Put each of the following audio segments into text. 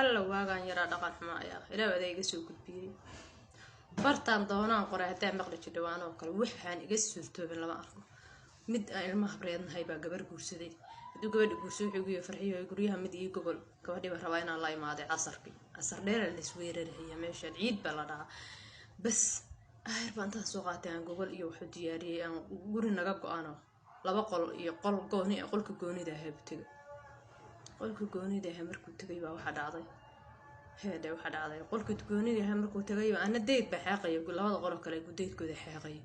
alla waagaan yaraa dhaqan xumaa ayaa ilaa adeega soo gudbiyay bartaan doonaan qoray hadaa maqli jiro waan oo kale waxaan iga suurtoobin lama arko mid aan ilmaha habreednahay baa gabar guursaday haduu gabadha guurso wuxuu ugu farxiyo guryaha mid iyo gobol gabadhii baa rabaa inaan la imaado casar dheer la isweeraraya meesha ciid baa la dhaca bas ayr baan taas soo qaatay aan gobol iyo wuxuu diyaariyay aan guri naga go'aano laba qol iyo qol gooni qolka goonida ah butiga qolka goonida ah markuu tagay baa waxa dhacday waxa dhacday qolka goonida ah markuu tagay ana deed baa xaqay labada qol kale gudeedkooda xaqay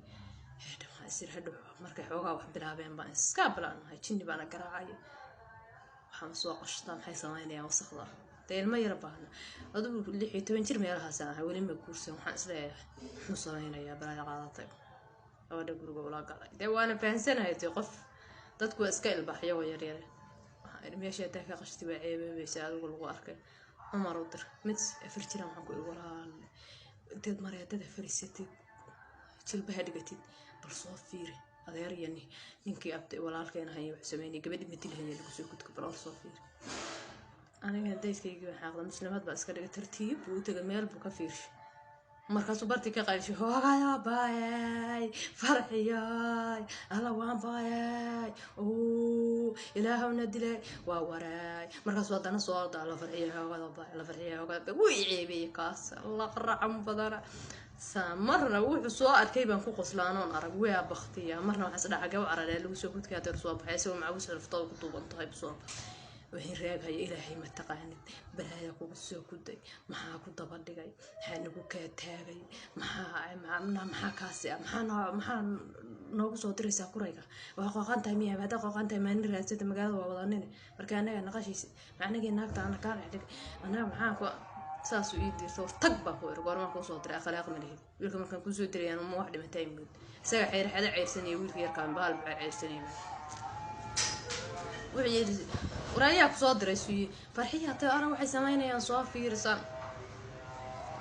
waxa isir hadhow markay xoogaa wax bilaabeen baan iska bilaabnay jinni baan garaacay waxaan soo qashtaan maxay sameynayaan wasaqda ilma yar baahna aduu 16 jir meelahaas ah wali ma guursan waxaan isleeyahay muxuu sameynayaa balaa qaadatay gabadha guriga ula galay waana fahansanahay qof dadku iska ilbaaxyo yar yar meesha taa ka qashti baa ceebaysa adigu lagu arkay Umar u dir mid afirjira waxaan ku iwalaal dad mareedada fariisatay jilbaha dhigatid bal soo fiiri adeer yani ninkii abtay walaalkeena hayo wax sameeyay gabadhi midilhay lagu soo gudko bal soo fiiri aniga deydkayga waxa aqoon muslimad baa iska dhigay tartiib uu tagay meel buu ka fiirshay markaas uu barti ka qayshay hoogayo baayay farxiyay ala waan baayay oo ilaahuna dilay waa waray markaas wadana soo orda la farxiyay hoogayo baayay la farxiyay hoogayo wuu ceebay kaas la qaracam badana marna wuxuu soo arkay baan ku qoslaanoon arag way baqtiya marna waxa sadhaga u cararay lagu soo gudkaa tar soo baxay soo macawis rafto ku duuban tahay soo وهي راجع إلهي ما تقعني بلايا كوسو كودي ما كنت بدقي حنقول كتاعي ما كاسي ما نوصل درس كوريكا وقاقان تيمية بعد قاقان تيمين رأسي تمجال ووضعنني مركانة نقاشي معناه إنك أنا كان عندك أنا معاك ساسو يدي صور تكبر هو رجال ما كوسو دري أخلاق منه يقول ما كان كوسو دري أنا مو واحد متيمين ساعة حير حدا عيرسني يقول في كان بالب عيرسني وعيد ورأيك صادر شيء فرحية أنا وحي سمينا ينصاف في رسام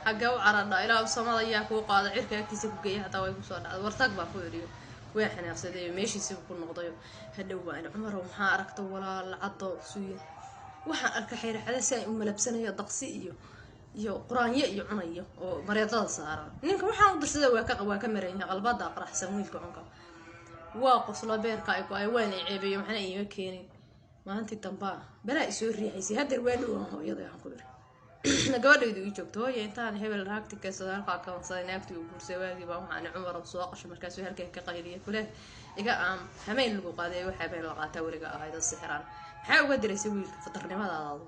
حقوا عرضنا إلى السماء إياك وقاعد عرك يكتسب جي حتى ويقصون ورتق بفوريو وإحنا يقصدي ماشي يسيب كل نقطة هدوا أنا عمره محارك ولا العضو سوي وحن الكحير على ساي ملبسنا يضقسي يو قرانية يعنيه ومريضات صار نينك وحن درس وكمرين غلبات أقرح سمويلك عنك واقص لا بيرك أي وين عيبي وحنا يمكن ما أنت تنبأ بلا يصير ريحي هذا الوالد هو يضيع كله نقدر يجوكتوا أنت أنا هبل راكتك كسر قاكم صاير نكتب وبرسواقي بقى عن عمر وسواق عشان مركز وهالك كقيلية كله إجا همين اللي قاعد يوحى بين القاطع ورجع هذا السحران حاول قدر يسوي فطرني ما هذا